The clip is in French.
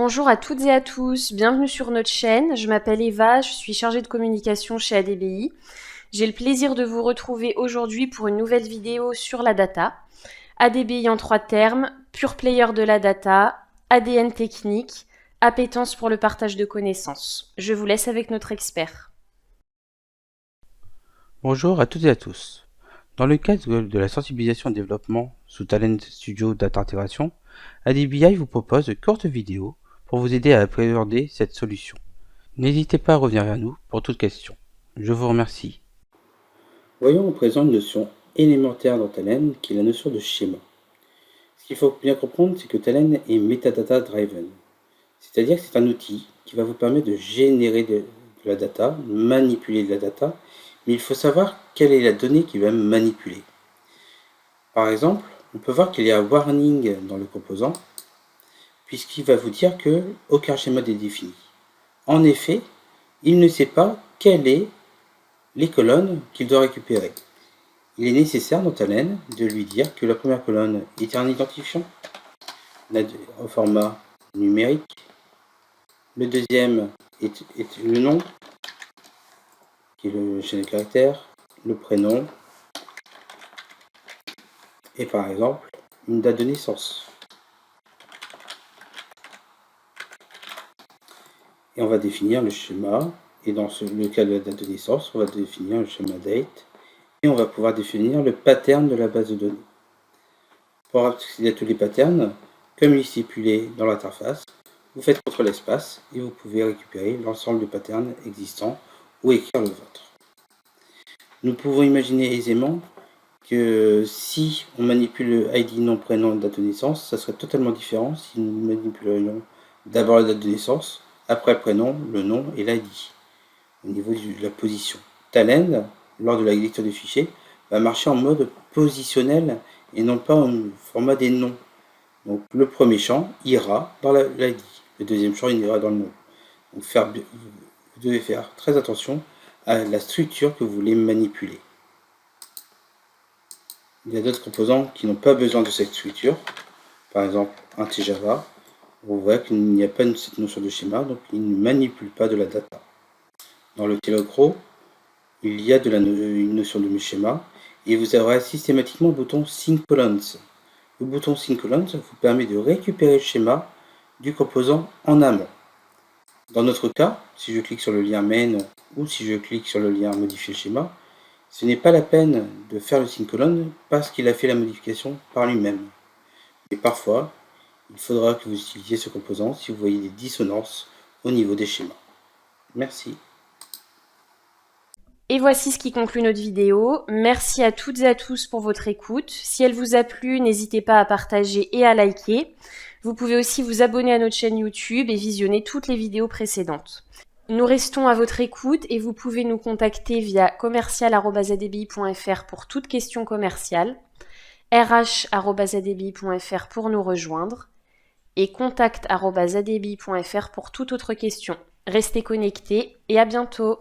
Bonjour à toutes et à tous, bienvenue sur notre chaîne. Je m'appelle Eva, je suis chargée de communication chez ADBI. J'ai le plaisir de vous retrouver aujourd'hui pour une nouvelle vidéo sur la data. ADBI en 3 termes, pure player de la data, ADN technique, appétence pour le partage de connaissances. Je vous laisse avec notre expert. Bonjour à toutes et à tous. Dans le cadre de la sensibilisation et développement sous Talent Studio Data Intégration, ADBI vous propose de courtes vidéos pour vous aider à appréhender cette solution. N'hésitez pas à revenir vers nous pour toute question. Je vous remercie. Voyons à présent une notion élémentaire dans Talent qui est la notion de schéma. Ce qu'il faut bien comprendre, c'est que Talent est metadata driven. C'est-à-dire que c'est un outil qui va vous permettre de générer de la data, manipuler de la data, mais il faut savoir quelle est la donnée qu'il va manipuler. Par exemple, on peut voir qu'il y a un warning dans le composant, puisqu'il va vous dire que aucun schéma n'est défini. En effet, il ne sait pas quelles sont les colonnes qu'il doit récupérer. Il est nécessaire dans Talent de lui dire que la première colonne est un identifiant au format numérique. Le deuxième est le nom, qui est le chaîne de caractères, le prénom, et par exemple, une date de naissance. Et on va définir le schéma, et dans le cas de la date de naissance, on va définir le schéma date, et on va pouvoir définir le pattern de la base de données. Pour accéder à tous les patterns, comme il est stipulé dans l'interface, vous faites CTRL espace et vous pouvez récupérer l'ensemble des patterns existants ou écrire le vôtre. Nous pouvons imaginer aisément que si on manipule le ID nom prénom date de naissance, ça serait totalement différent si nous manipulerions d'abord la date de naissance, après le prénom, le nom et l'ID au niveau de la position. Talend, lors de la lecture du fichier, va marcher en mode positionnel et non pas en format des noms. Donc le premier champ ira dans l'ID, le deuxième champ ira dans le nom. Donc vous devez faire très attention à la structure que vous voulez manipuler. Il y a d'autres composants qui n'ont pas besoin de cette structure, par exemple un tjava. On voit qu'il n'y a pas cette notion de schéma, donc il ne manipule pas de la data. Dans le telocro, il y a une notion de schéma, et vous aurez systématiquement le bouton Sync Columns. Le bouton Sync Columns vous permet de récupérer le schéma du composant en amont. Dans notre cas, si je clique sur le lien main ou si je clique sur le lien modifier le schéma, ce n'est pas la peine de faire le sync colonne parce qu'il a fait la modification par lui-même. Mais parfois, il faudra que vous utilisiez ce composant si vous voyez des dissonances au niveau des schémas. Merci. Et voici ce qui conclut notre vidéo. Merci à toutes et à tous pour votre écoute. Si elle vous a plu, n'hésitez pas à partager et à liker. Vous pouvez aussi vous abonner à notre chaîne YouTube et visionner toutes les vidéos précédentes. Nous restons à votre écoute et vous pouvez nous contacter via commercial@adbi.fr pour toute question commerciale, rh@adbi.fr pour nous rejoindre et contact@adbi.fr pour toute autre question. Restez connectés et à bientôt.